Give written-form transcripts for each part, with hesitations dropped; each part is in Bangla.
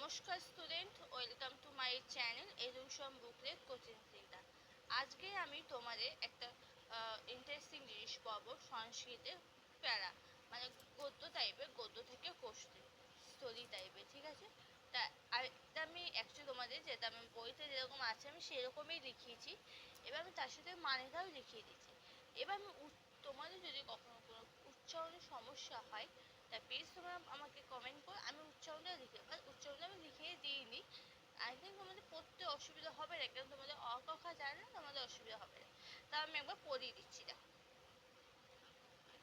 নমস্কার student, welcome to my channel education booklet coaching centre. আজকে আমি তোমাদের একটা ইন্টারেস্টিং জিনিস পাবো, সংস্কৃতের প্যারা, মানে গদ্য টাইপের, গদ্য থেকে কোশ্চেন স্টোরি টাইপের, ঠিক আছে। তা আর এটা আমি অ্যাকচুয়ালি তোমাদের যেটা আমি বইতে যেরকম আছে আমি সেরকমই লিখিয়েছি, এবার আমি তার সাথে মানেটাও লিখিয়ে দিচ্ছি। এবার আমি তোমাদের যদি কখনো কোনো উচ্চারণের সমস্যা হয় তা প্লিজ তোমরা আমাকে কমেন্ট করো, আমি উচ্চারণটা লিখে, উচ্চারণটা আমি লিখিয়ে দিইনি। আই থিঙ্ক তোমাদের পড়তে অসুবিধা হবে না, কারণ তোমাদের অ ক খ জানে না, তোমাদের অসুবিধা হবে না। তা আমি একবার পড়িয়ে দিচ্ছি। দেখো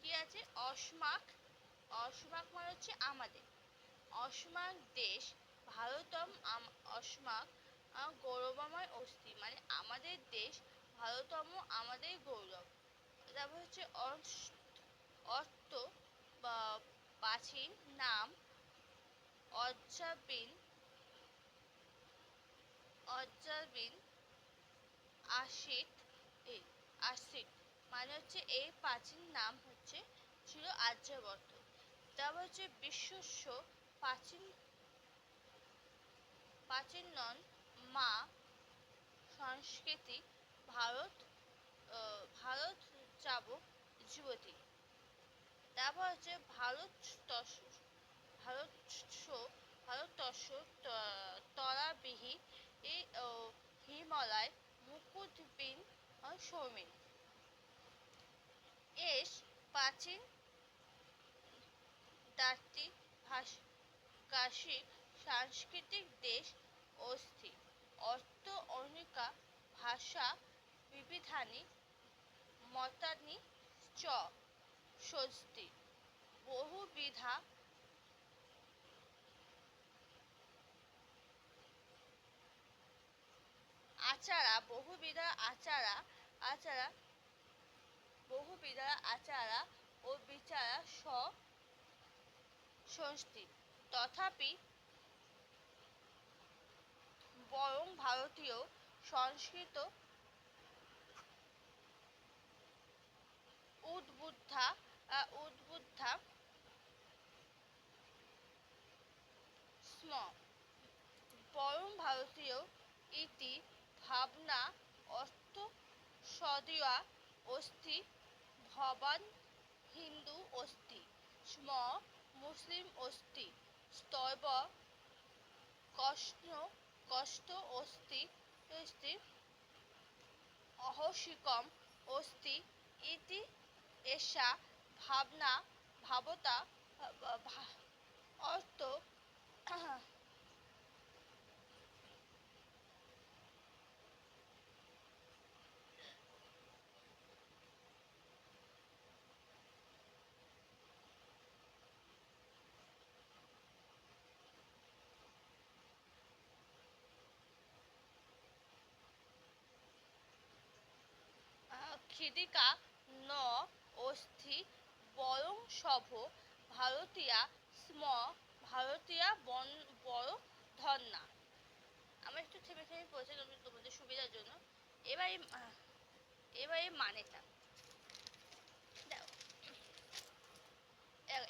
কি আছে, অস্মাক। অস্মাক মানে হচ্ছে আমাদের। অস্মাক দেশ ভারতম অস্মাক গৌরবময় অস্থি, মানে আমাদের দেশ ভারতম, আমাদের গৌরব। তারপর হচ্ছে অর্থ বা প্রাচীন নাম অর্জাবিন। অর্জাবিন আশিত এই আশিত মানে হচ্ছে এই প্রাচীন নাম হচ্ছে ছিল আর্যভট্ট। তারপর হচ্ছে বিশ্বস্ব প্রাচীন প্রাচীন নন মা সংস্কৃতি ভারত ভারত যাব যুবতী। তারপর হচ্ছে ভারতবর্ষ ভারতবর্ষ তরাবিহী এই হিমালয় মুকুটবিন সৌমিন। এস প্রাচীন তাত্ত্বিক কাশিক সাংস্কৃতিক দেশ অস্থি। অর্থ অনিকা ভাষা বিবিধানি মতানি চ স্বস্তি। বহুবিধা আচারা বহুবিধা আচারা আচারা বহুবিধা আচারা ও বিচারা সংস্থিত। তথাপি বরং ভারতীয় সংস্কৃত উদ্বুদ্ধা উদ্বুদ্ধা স্ম। বরং ভারতীয় ইতি ভাবনা অর্থ সদীয়া অস্থি ভবান হিন্দু অস্থি স্ম মুসলিম অস্থি স্তব কষ্ট কষ্ট অস্থি অহসিকম অস্থি ইতি এষা ভাবনা ভাবতা অর্থ খিদিকা ন অস্থি বরং সভ ভারতীয়া স্ম ভারতীয়া বড় ধন্যা। আমার একটু থেমে থেমে পড়ছে তোমাদের সুবিধার জন্য। এবারে এবারে মানেটা দেখো,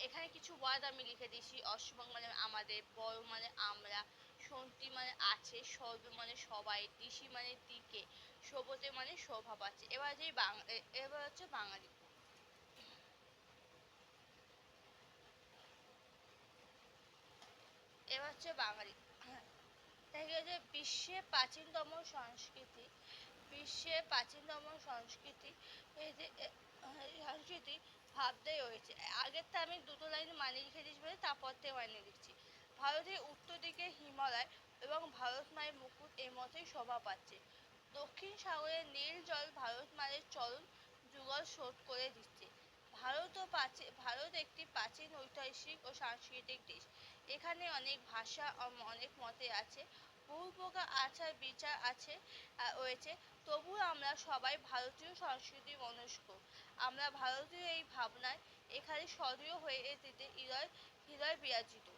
এখানে কিছু ওয়ার্ড আমি লিখে দিয়েছি। অশ্বং মানে আমাদের, বড় মানে আমরা, সন্তি মানে আছে, সর্ব মানে সবাই, দিশি মানে দিকে, শোভতে মানে শোভা পাচ্ছে। এবার হচ্ছে বাঙালি। এবার হচ্ছে বাঙালি। তাই হচ্ছে বিশ্বের প্রাচীনতম সংস্কৃতি, বিশ্বের প্রাচীনতম সংস্কৃতি, এই যে সংস্কৃতি ভাবতেই রয়েছে। আগেরটা আমি দুটো লাইন মানে লিখে দিয়েছি বলে তারপর থেকে মানে লিখছি। ভারতের উত্তর দিকে হিমালয় এবং ভারত মায়ের মুকুট এই মতোই শোভা পাচ্ছে। দক্ষিণ সাগরের নীল জল ভারত মায়ের চরণ যুগল শোধ করে দিচ্ছে। ভারত একটি প্রাচীন ঐতিহাসিক ও সাংস্কৃতিক দেশ। এখানে অনেক ভাষা অনেক মতে আছে, বহু প্রকার আচার বিচার আছে রয়েছে। তবু আমরা সবাই ভারতীয় সংস্কৃতি মনস্ক। আমরা ভারতীয় এই ভাবনায় এখানে সদীয় হয়ে যেতে হৃদয় বিরাজিত।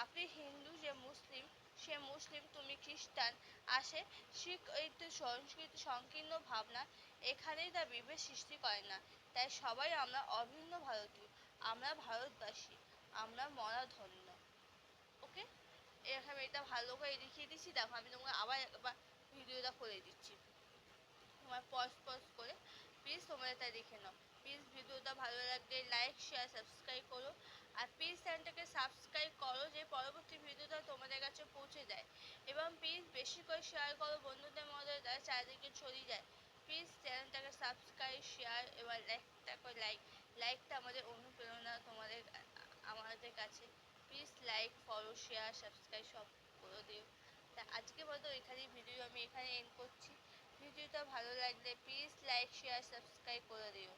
আপনি হিন্দু, যে মুসলিম সে মুসলিম, তুমি খ্রিস্টান আসে শিখ, এই সংস্কৃতি সংকীর্ণ ভাবনা এখানেই তা বিভেদ সৃষ্টি করে না। তাই সবাই আমরা অভিন্ন ভারতীয়, আমরা ভারতবাসী, আমরা মরা ধন্য। ওকে, এখানে এটা ভালো করে দেখিয়ে দিচ্ছি। দেখো আমি তোমাকে আবার একবার ভিডিওটা করে দিচ্ছি, তোমার পজ করে প্লিজ তোমরা এটা দেখে নাও। প্লিজ ভিডিওটা ভালো লাগলে লাইক শেয়ার সাবস্ক্রাইব করো, আর প্লিজ চ্যানেলটাকে সাবস্ক্রাইব করো যে পরবর্তী ভিডিওটা তোমাদের কাছে পৌঁছে যায়। এবং প্লিজ বেশি করে শেয়ার করো বন্ধুদের মধ্যে, যারা চারিদিকে ছড়িয়ে যায়। প্লিজ চ্যানেলটাকে সাবস্ক্রাইব শেয়ার এবার লাইকটা করে লাইকটা আমাদের অনুপ্রেরণা তোমাদের আমাদের কাছে। Please like follow share subscribe সব করে দিও। তা আজকে মতো এখানেই ভিডিও আমি এখানে এন্ড করছি। ভিডিওটা ভালো লাগলে প্লিজ লাইক শেয়ার সাবস্ক্রাইব করে দিও।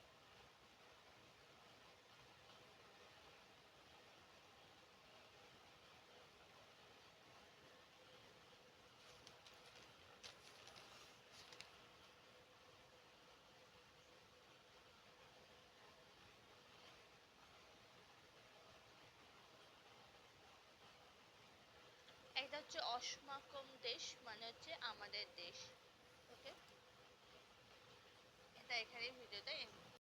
এটা হচ্ছে অসমাকম দেশ, মানে হচ্ছে আমাদের দেশ। ওকে, এটা এখানেই ভিডিওটা এন্ড